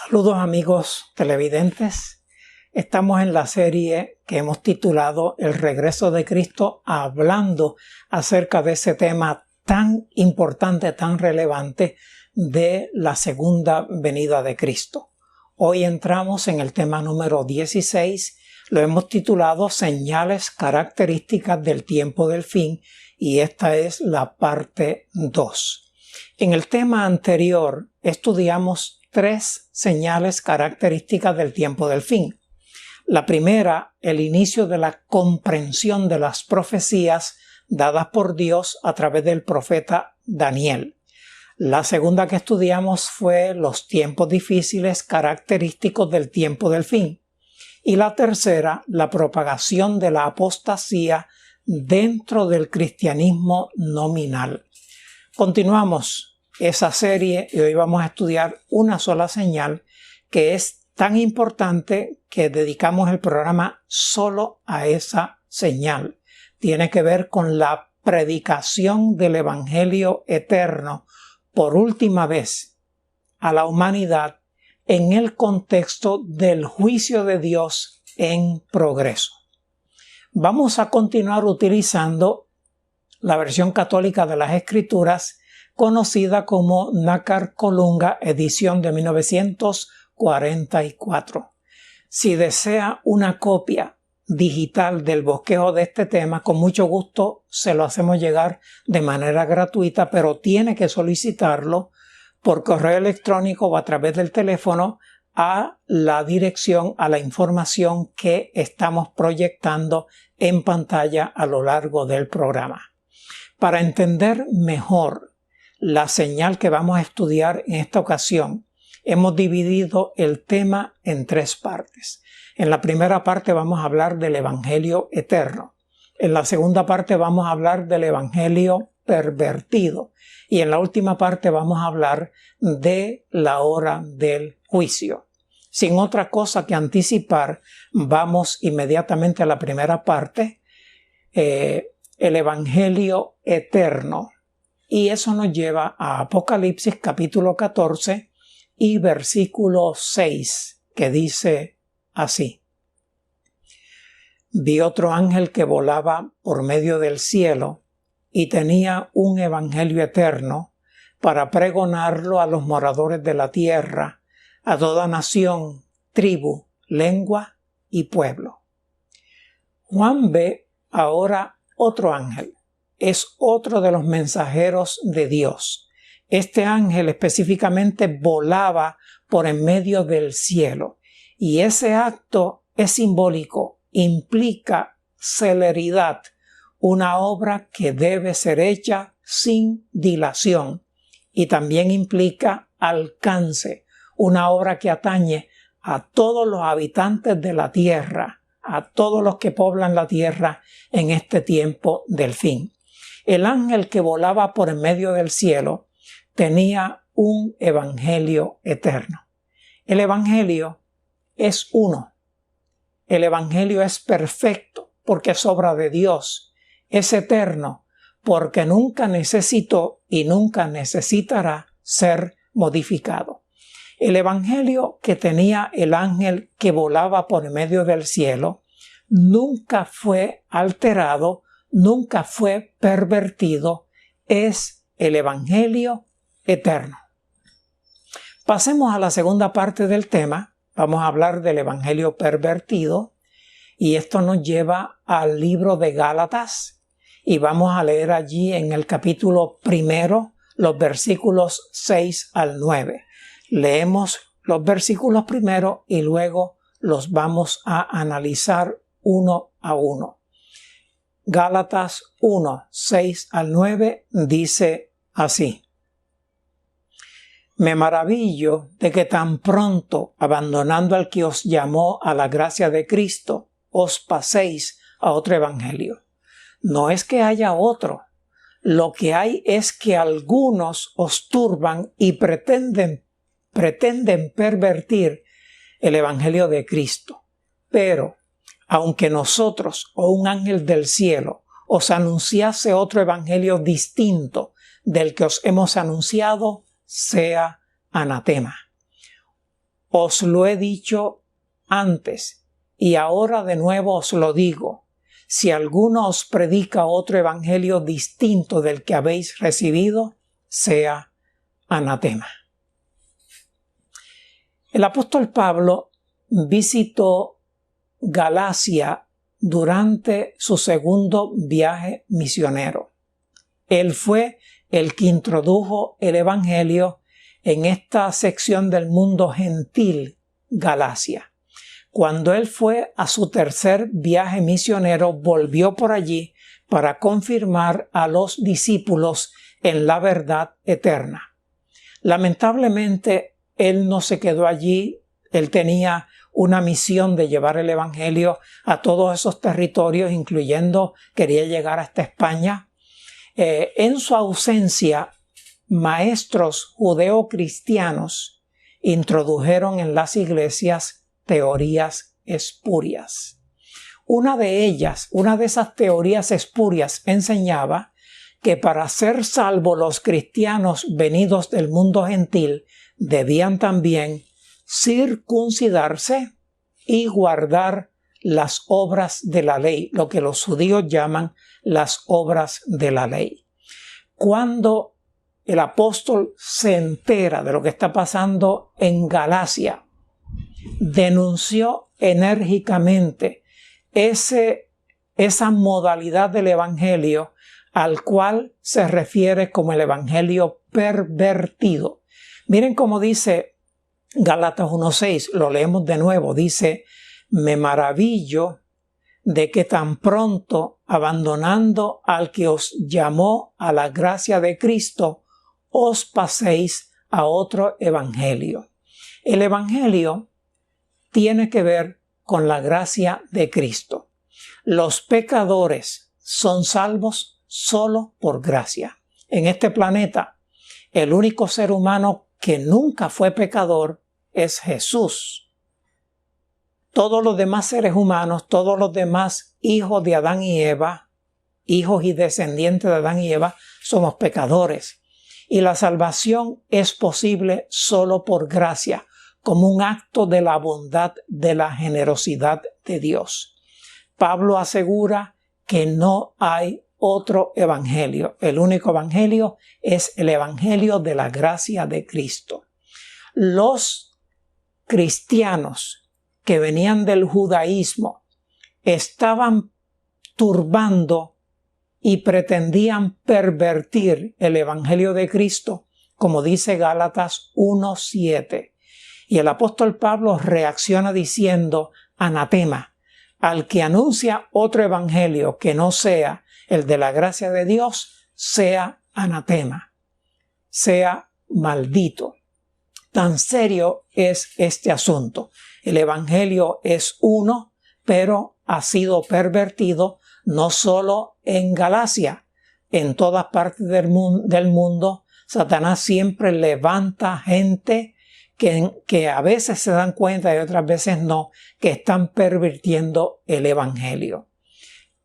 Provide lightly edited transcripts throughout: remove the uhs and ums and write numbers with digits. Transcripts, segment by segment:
Saludos amigos televidentes. Estamos en la serie que hemos titulado El regreso de Cristo, hablando acerca de ese tema tan importante, tan relevante de la segunda venida de Cristo. Hoy entramos en el tema número 16, lo hemos titulado Señales características del tiempo del fin y esta es la parte 2. En el tema anterior estudiamos 3 señales características del tiempo del fin. La primera, el inicio de la comprensión de las profecías dadas por Dios a través del profeta Daniel. La segunda que estudiamos fue los tiempos difíciles característicos del tiempo del fin. Y la tercera, la propagación de la apostasía dentro del cristianismo nominal. Continuamos esa serie y hoy vamos a estudiar una sola señal que es tan importante que dedicamos el programa solo a esa señal. Tiene que ver con la predicación del Evangelio eterno por última vez a la humanidad en el contexto del juicio de Dios en progreso. Vamos a continuar utilizando la versión católica de las Escrituras conocida como Nácar Colunga, edición de 1944. Si desea una copia digital del bosquejo de este tema, con mucho gusto se lo hacemos llegar de manera gratuita, pero tiene que solicitarlo por correo electrónico o a través del teléfono a la dirección, a la información que estamos proyectando en pantalla a lo largo del programa. Para entender mejor la señal que vamos a estudiar en esta ocasión, hemos dividido el tema en 3 partes. En la primera parte vamos a hablar del Evangelio eterno. En la segunda parte vamos a hablar del Evangelio pervertido. Y en la última parte vamos a hablar de la hora del juicio. Sin otra cosa que anticipar, vamos inmediatamente a la primera parte, el Evangelio eterno. Y eso nos lleva a Apocalipsis capítulo 14 y versículo 6, que dice así: Vi otro ángel que volaba por medio del cielo y tenía un evangelio eterno para pregonarlo a los moradores de la tierra, a toda nación, tribu, lengua y pueblo. Juan ve ahora otro ángel. Es otro de los mensajeros de Dios. Este ángel específicamente volaba por en medio del cielo. Y ese acto es simbólico, implica celeridad, una obra que debe ser hecha sin dilación. Y también implica alcance, una obra que atañe a todos los habitantes de la tierra, a todos los que poblan la tierra en este tiempo del fin. El ángel que volaba por en medio del cielo tenía un evangelio eterno. El evangelio es uno. El evangelio es perfecto porque es obra de Dios. Es eterno porque nunca necesitó y nunca necesitará ser modificado. El evangelio que tenía el ángel que volaba por en medio del cielo nunca fue alterado, nunca fue pervertido, es el Evangelio eterno. Pasemos a la segunda parte del tema. Vamos a hablar del Evangelio pervertido y esto nos lleva al libro de Gálatas y vamos a leer allí en el capítulo 1 los versículos 6 al 9. Leemos los versículos primero y luego los vamos a analizar uno a uno. Gálatas 1, 6 al 9 dice así: Me maravillo de que tan pronto, abandonando al que os llamó a la gracia de Cristo, os paséis a otro evangelio. No es que haya otro, lo que hay es que algunos os turban y pretenden pervertir el evangelio de Cristo. Pero aunque nosotros o un ángel del cielo os anunciase otro evangelio distinto del que os hemos anunciado, sea anatema. os lo he dicho antes, y ahora de nuevo os lo digo. Si alguno os predica otro evangelio distinto del que habéis recibido, sea anatema. El apóstol Pablo visitó Galacia durante su segundo viaje misionero. Él fue el que introdujo el evangelio en esta sección del mundo gentil, Galacia. Cuando él fue a su tercer viaje misionero, volvió por allí para confirmar a los discípulos en la verdad eterna. Lamentablemente, él no se quedó allí. Él tenía una misión de llevar el evangelio a todos esos territorios, incluyendo, quería llegar hasta España. En su ausencia, maestros judeocristianos introdujeron en las iglesias teorías espurias. Una de esas teorías espurias enseñaba que para ser salvos los cristianos venidos del mundo gentil debían también circuncidarse y guardar las obras de la ley, lo que los judíos llaman las obras de la ley. Cuando el apóstol se entera de lo que está pasando en Galacia, denunció enérgicamente esa modalidad del evangelio al cual se refiere como el evangelio pervertido. Miren cómo dice Gálatas 1:6, lo leemos de nuevo, dice: me maravillo de que tan pronto, abandonando al que os llamó a la gracia de Cristo, os paséis a otro evangelio. El evangelio tiene que ver con la gracia de Cristo. Los pecadores son salvos solo por gracia. En este planeta, el único ser humano que nunca fue pecador es Jesús. Todos los demás seres humanos, todos los demás hijos de Adán y Eva, hijos y descendientes de Adán y Eva, somos pecadores. Y la salvación es posible solo por gracia, como un acto de la bondad, de la generosidad de Dios. Pablo asegura que no hay otro evangelio. El único evangelio es el evangelio de la gracia de Cristo. Los cristianos que venían del judaísmo estaban turbando y pretendían pervertir el evangelio de Cristo, como dice Gálatas 1:7. Y el apóstol Pablo reacciona diciendo: anatema, al que anuncia otro evangelio que no sea el de la gracia de Dios, sea anatema, sea maldito. Tan serio es este asunto. El evangelio es uno, pero ha sido pervertido no solo en Galacia, en todas partes del mundo. Satanás siempre levanta gente que a veces se dan cuenta y otras veces no, que están pervirtiendo el evangelio.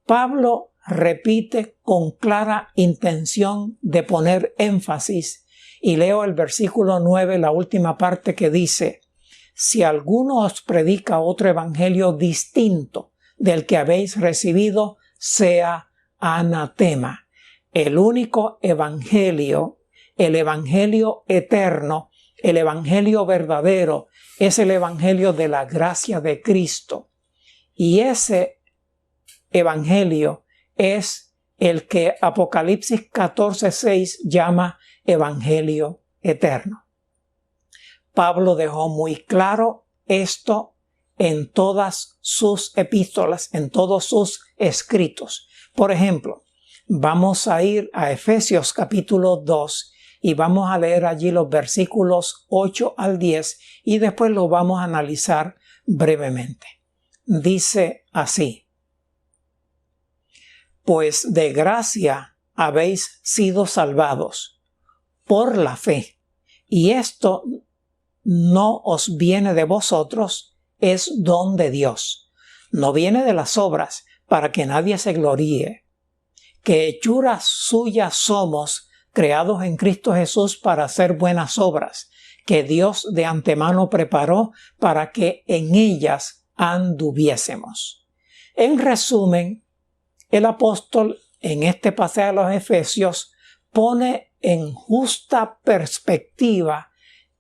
Pablo repite con clara intención de poner énfasis, y leo el versículo 9, la última parte, que dice: si alguno os predica otro evangelio distinto del que habéis recibido, sea anatema. El único evangelio, el evangelio eterno, el evangelio verdadero, es el evangelio de la gracia de Cristo. Y ese evangelio es el que Apocalipsis 14:6 llama evangelio eterno. Pablo dejó muy claro esto en todas sus epístolas, en todos sus escritos. Por ejemplo, vamos a ir a Efesios capítulo 2 y vamos a leer allí los versículos 8 al 10 y después lo vamos a analizar brevemente. Dice así: pues de gracia habéis sido salvados por la fe, y esto no os viene de vosotros, es don de Dios. No viene de las obras, para que nadie se gloríe. Que hechuras suyas somos, creados en Cristo Jesús para hacer buenas obras, que Dios de antemano preparó para que en ellas anduviésemos. En resumen, el apóstol en este pasaje de los Efesios pone en justa perspectiva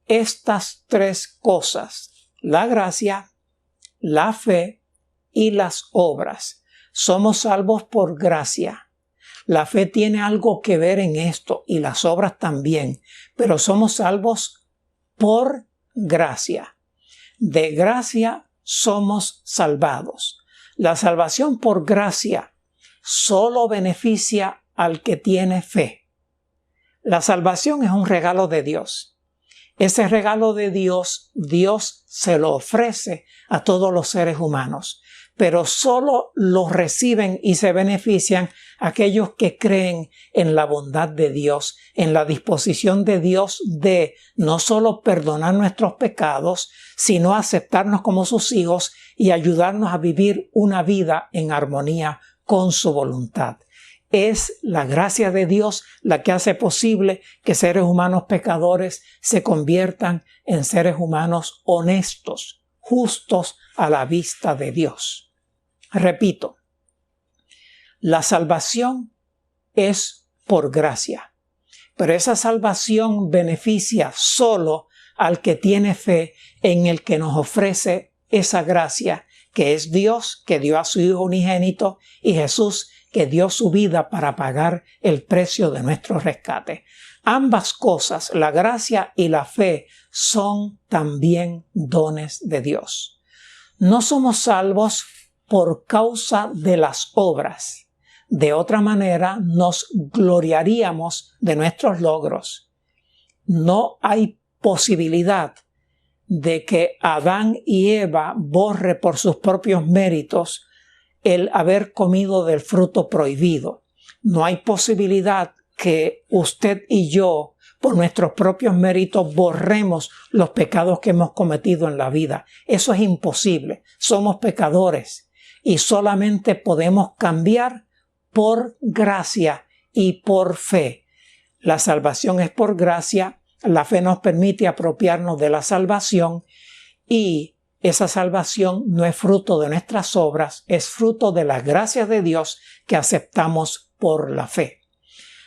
estas tres cosas: la gracia, la fe y las obras. Somos salvos por gracia. La fe tiene algo que ver en esto y las obras también, pero somos salvos por gracia. De gracia somos salvados. La salvación por gracia solo beneficia al que tiene fe. La salvación es un regalo de Dios. Ese regalo de Dios, Dios se lo ofrece a todos los seres humanos, pero solo lo reciben y se benefician aquellos que creen en la bondad de Dios, en la disposición de Dios de no solo perdonar nuestros pecados, sino aceptarnos como sus hijos y ayudarnos a vivir una vida en armonía con su voluntad. Es la gracia de Dios la que hace posible que seres humanos pecadores se conviertan en seres humanos honestos, justos a la vista de Dios. Repito, la salvación es por gracia, pero esa salvación beneficia solo al que tiene fe en el que nos ofrece esa gracia, que es Dios, que dio a su Hijo unigénito, y Jesús, que dio su vida para pagar el precio de nuestro rescate. Ambas cosas, la gracia y la fe, son también dones de Dios. No somos salvos por causa de las obras. De otra manera, nos gloriaríamos de nuestros logros. No hay posibilidad de que Adán y Eva borre por sus propios méritos el haber comido del fruto prohibido. No hay posibilidad que usted y yo, por nuestros propios méritos, borremos los pecados que hemos cometido en la vida. Eso es imposible. Somos pecadores y solamente podemos cambiar por gracia y por fe. La salvación es por gracia. La fe nos permite apropiarnos de la salvación, y esa salvación no es fruto de nuestras obras, es fruto de la gracia de Dios que aceptamos por la fe.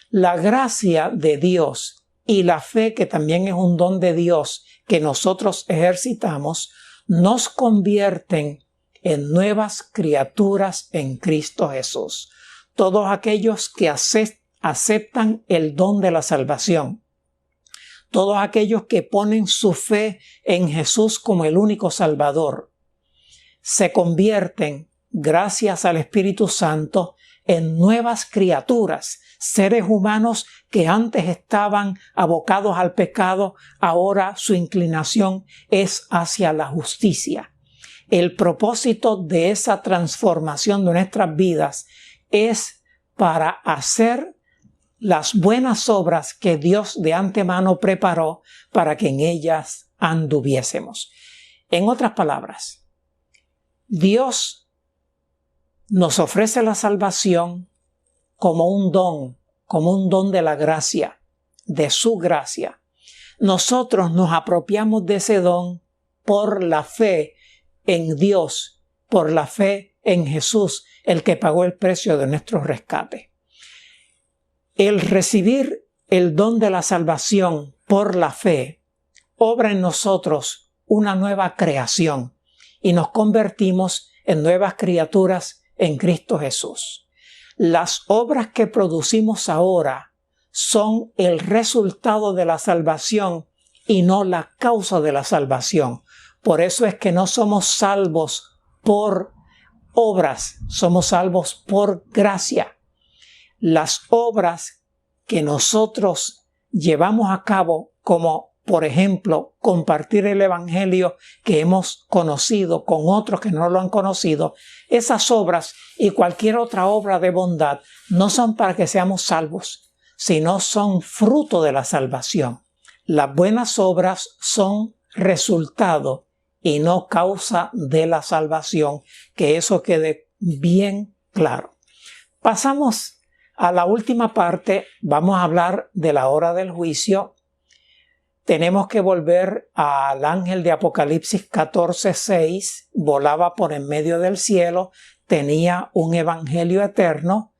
La gracia de Dios y la fe, que también es un don de Dios que nosotros ejercitamos, nos convierten en nuevas criaturas en Cristo Jesús. Todos aquellos que aceptan el don de la salvación, todos aquellos que ponen su fe en Jesús como el único Salvador, se convierten, gracias al Espíritu Santo, en nuevas criaturas, seres humanos que antes estaban abocados al pecado, ahora su inclinación es hacia la justicia. El propósito de esa transformación de nuestras vidas es para hacer las buenas obras que Dios de antemano preparó para que en ellas anduviésemos. En otras palabras, Dios nos ofrece la salvación como un don de la gracia, de su gracia. Nosotros nos apropiamos de ese don por la fe en Dios, por la fe en Jesús, el que pagó el precio de nuestro rescate. El recibir el don de la salvación por la fe obra en nosotros una nueva creación y nos convertimos en nuevas criaturas en Cristo Jesús. Las obras que producimos ahora son el resultado de la salvación y no la causa de la salvación. Por eso es que no somos salvos por obras, somos salvos por gracia. Las obras que nosotros llevamos a cabo, como por ejemplo compartir el Evangelio que hemos conocido con otros que no lo han conocido, esas obras y cualquier otra obra de bondad no son para que seamos salvos, sino son fruto de la salvación. Las buenas obras son resultado y no causa de la salvación, que eso quede bien claro. Pasamos a la última parte. Vamos a hablar de la hora del juicio. Tenemos que volver al ángel de Apocalipsis 14:6, volaba por en medio del cielo, tenía un evangelio eterno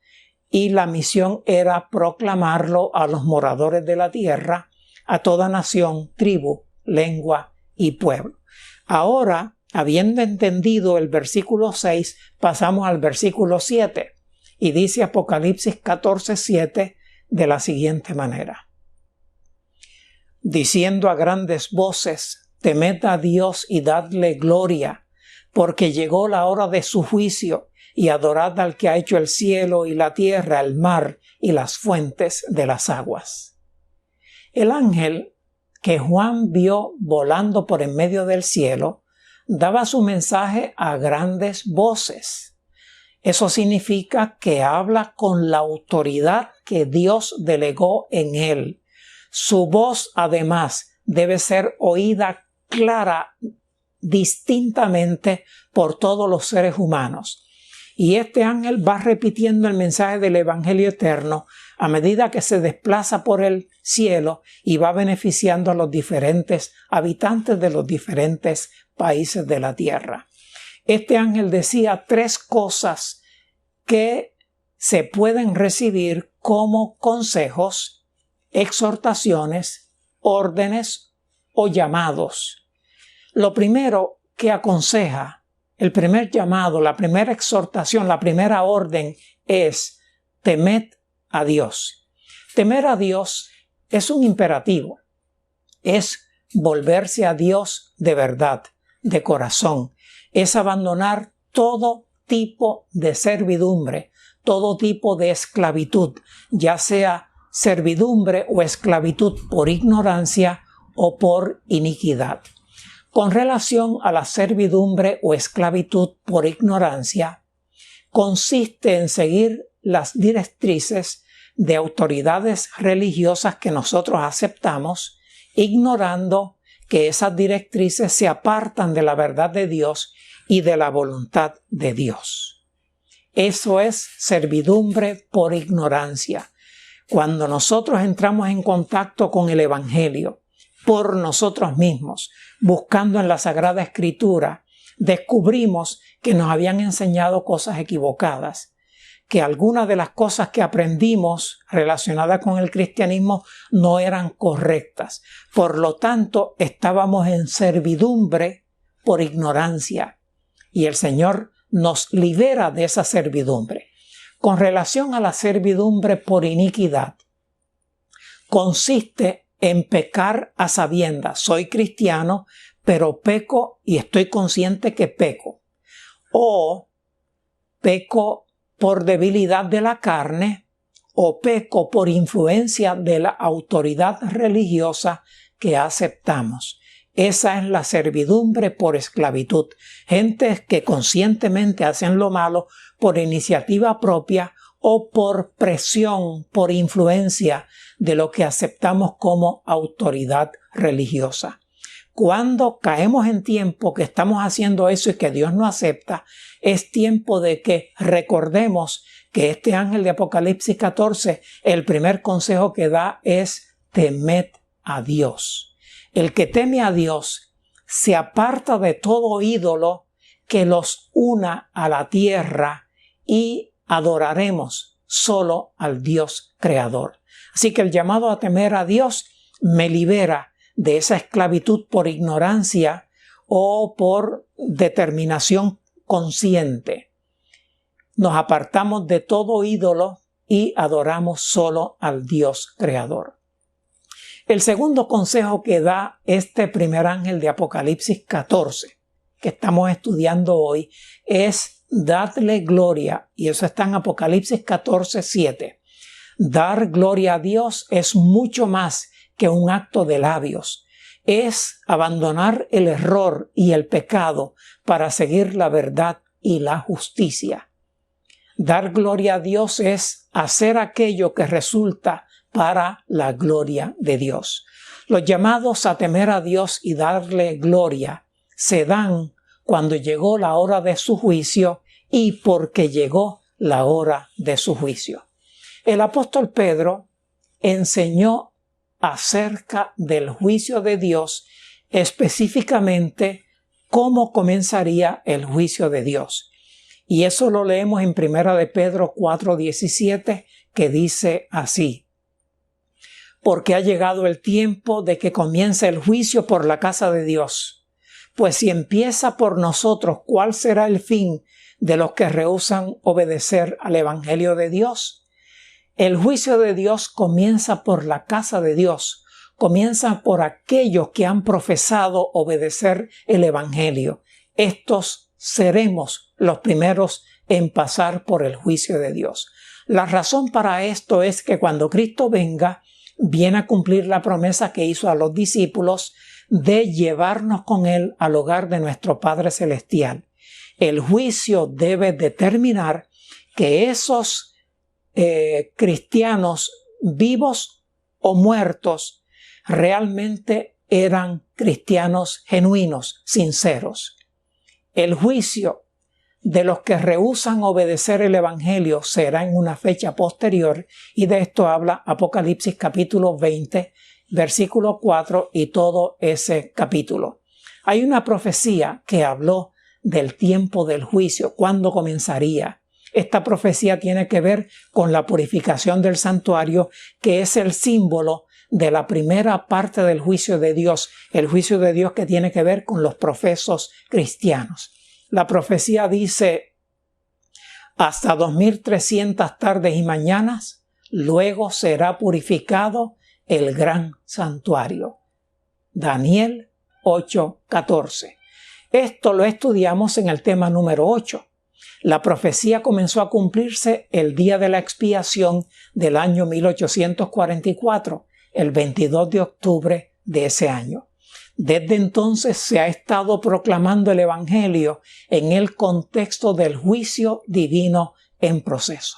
y la misión era proclamarlo a los moradores de la tierra, a toda nación, tribu, lengua y pueblo. Ahora, habiendo entendido el versículo 6, pasamos al versículo 7 y dice Apocalipsis 14:7 de la siguiente manera. Diciendo a grandes voces, temed a Dios y dadle gloria, porque llegó la hora de su juicio, y adorad al que ha hecho el cielo y la tierra, el mar y las fuentes de las aguas. El ángel que Juan vio volando por en medio del cielo daba su mensaje a grandes voces. Eso significa que habla con la autoridad que Dios delegó en él. Su voz, además, debe ser oída clara, distintamente por todos los seres humanos. Y este ángel va repitiendo el mensaje del Evangelio eterno a medida que se desplaza por el cielo y va beneficiando a los diferentes habitantes de los diferentes países de la tierra. Este ángel decía 3 cosas que se pueden recibir como consejos, exhortaciones, órdenes o llamados. Lo primero que aconseja, el primer llamado, la primera exhortación, la primera orden es temed a Dios. Temer a Dios es un imperativo, es volverse a Dios de verdad, de corazón, es abandonar todo tipo de servidumbre, todo tipo de esclavitud, ya sea servidumbre o esclavitud por ignorancia o por iniquidad. Con relación a la servidumbre o esclavitud por ignorancia, consiste en seguir las directrices de autoridades religiosas que nosotros aceptamos, ignorando que esas directrices se apartan de la verdad de Dios y de la voluntad de Dios. Eso es servidumbre por ignorancia. Cuando nosotros entramos en contacto con el Evangelio por nosotros mismos, buscando en la Sagrada Escritura, descubrimos que nos habían enseñado cosas equivocadas, que algunas de las cosas que aprendimos relacionadas con el cristianismo no eran correctas. Por lo tanto, estábamos en servidumbre por ignorancia y el Señor nos libera de esa servidumbre. Con relación a la servidumbre por iniquidad, consiste en pecar a sabiendas. Soy cristiano, pero peco y estoy consciente que peco. O peco por debilidad de la carne, o peco por influencia de la autoridad religiosa que aceptamos. Esa es la servidumbre por esclavitud. Gente que conscientemente hacen lo malo por iniciativa propia o por presión, por influencia de lo que aceptamos como autoridad religiosa. Cuando caemos en tiempo que estamos haciendo eso y que Dios no acepta, es tiempo de que recordemos que este ángel de Apocalipsis 14, el primer consejo que da es temed a Dios. El que teme a Dios se aparta de todo ídolo que los una a la tierra y adoraremos solo al Dios creador. Así que el llamado a temer a Dios me libera de esa esclavitud por ignorancia o por determinación consciente. Nos apartamos de todo ídolo y adoramos solo al Dios creador. El segundo consejo que da este primer ángel de Apocalipsis 14, que estamos estudiando hoy, es dadle gloria, y eso está en Apocalipsis 14:7. Dar gloria a Dios es mucho más que un acto de labios. Es abandonar el error y el pecado para seguir la verdad y la justicia. Dar gloria a Dios es hacer aquello que resulta para la gloria de Dios. Los llamados a temer a Dios y darle gloria se dan cuando llegó la hora de su juicio y porque llegó la hora de su juicio. El apóstol Pedro enseñó acerca del juicio de Dios, específicamente cómo comenzaría el juicio de Dios. Y eso lo leemos en 1 de Pedro 4:17, que dice así: porque ha llegado el tiempo de que comience el juicio por la casa de Dios. Pues si empieza por nosotros, ¿cuál será el fin de los que rehúsan obedecer al Evangelio de Dios? El juicio de Dios comienza por la casa de Dios, comienza por aquellos que han profesado obedecer el Evangelio. Estos seremos los primeros en pasar por el juicio de Dios. La razón para esto es que cuando Cristo venga, viene a cumplir la promesa que hizo a los discípulos de llevarnos con Él al hogar de nuestro Padre Celestial. El juicio debe determinar que esos cristianos vivos o muertos realmente eran cristianos genuinos, sinceros. El juicio de los que rehúsan obedecer el Evangelio será en una fecha posterior, y de esto habla Apocalipsis capítulo 20, versículo 4 y todo ese capítulo. Hay una profecía que habló del tiempo del juicio, cuándo comenzaría. Esta profecía tiene que ver con la purificación del santuario, que es el símbolo de la primera parte del juicio de Dios, el juicio de Dios que tiene que ver con los profesos cristianos. La profecía dice: hasta 2300 tardes y mañanas, luego será purificado el gran santuario. Daniel 8:14. Esto lo estudiamos en el tema número 8. La profecía comenzó a cumplirse el día de la expiación del año 1844, el 22 de octubre de ese año. Desde entonces se ha estado proclamando el Evangelio en el contexto del juicio divino en proceso.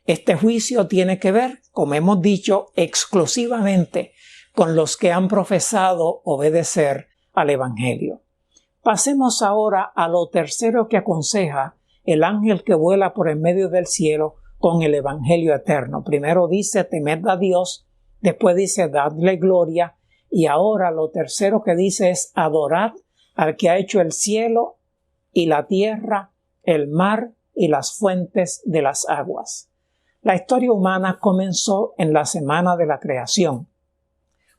Este juicio tiene que ver, como hemos dicho, exclusivamente con los que han profesado obedecer al Evangelio. Pasemos ahora a lo tercero que aconseja el ángel que vuela por en medio del cielo con el Evangelio eterno. Primero dice: temed a Dios, después dice: dadle gloria, y ahora lo tercero que dice es: adorad al que ha hecho el cielo y la tierra, el mar y las fuentes de las aguas. La historia humana comenzó en la semana de la creación.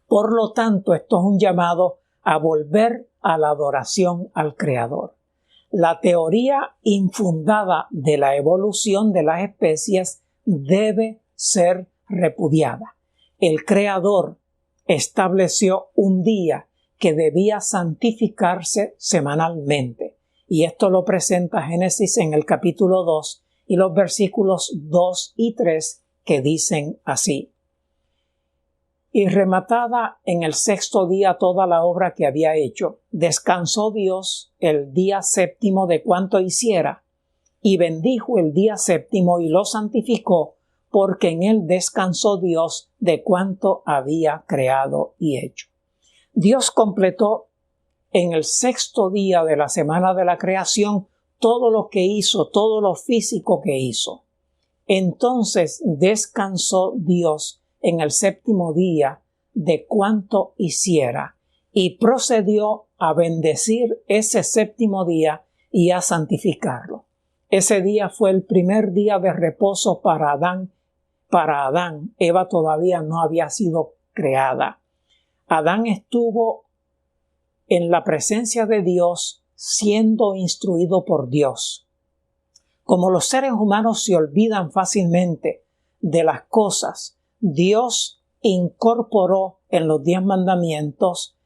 Por lo tanto, esto es un llamado a volver a la adoración al Creador. La teoría infundada de la evolución de las especies debe ser repudiada. El Creador estableció un día que debía santificarse semanalmente, y esto lo presenta Génesis en el capítulo 2 y los versículos 2 y 3, que dicen así: y rematada en el sexto día toda la obra que había hecho, descansó Dios el día séptimo de cuanto hiciera, y bendijo el día séptimo y lo santificó, porque en él descansó Dios de cuanto había creado y hecho. Dios completó en el sexto día de la semana de la creación todo lo que hizo, todo lo físico que hizo. Entonces descansó Dios en el séptimo día de cuanto hiciera, y procedió a bendecir ese séptimo día y a santificarlo. Ese día fue el primer día de reposo para Adán. Para Adán, Eva todavía no había sido creada. Adán estuvo en la presencia de Dios, siendo instruido por Dios. Como los seres humanos se olvidan fácilmente de las cosas, Dios incorporó en los 10 mandamientos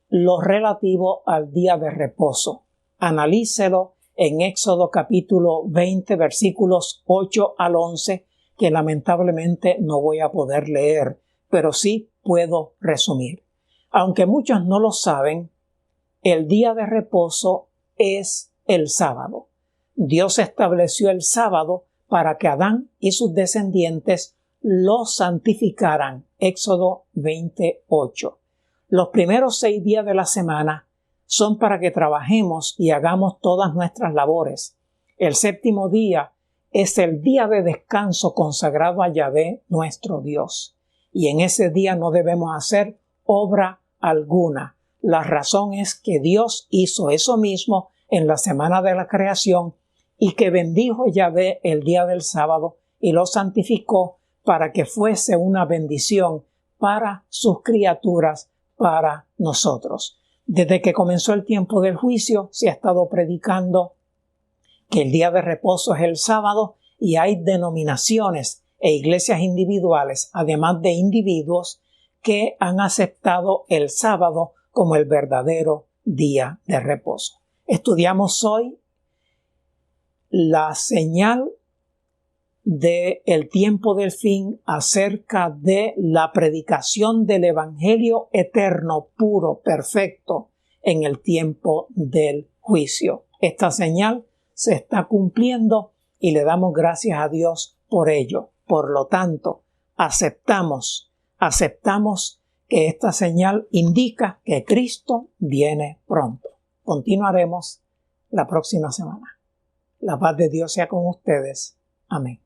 lo relativo al día de reposo. Analícelo en Éxodo capítulo 20, versículos 8 al 11, que lamentablemente no voy a poder leer, pero sí puedo resumir. Aunque muchos no lo saben, el día de reposo es el sábado. Dios estableció el sábado para que Adán y sus descendientes lo santificaran. Éxodo 28. Los primeros 6 días de la semana son para que trabajemos y hagamos todas nuestras labores. El séptimo día es el día de descanso consagrado a Yahvé, nuestro Dios. y en ese día no debemos hacer obra alguna. La razón es que Dios hizo eso mismo en la semana de la creación y que bendijo Yahvé el día del sábado y lo santificó para que fuese una bendición para sus criaturas, para nosotros. Desde que comenzó el tiempo del juicio se ha estado predicando que el día de reposo es el sábado y hay denominaciones e iglesias individuales, además de individuos, que han aceptado el sábado como el verdadero día de reposo. Estudiamos hoy la señal del tiempo del fin acerca de la predicación del evangelio eterno, puro, perfecto en el tiempo del juicio. Esta señal se está cumpliendo y le damos gracias a Dios por ello. Por lo tanto, aceptamos que esta señal indica que Cristo viene pronto. Continuaremos la próxima semana. La paz de Dios sea con ustedes. Amén.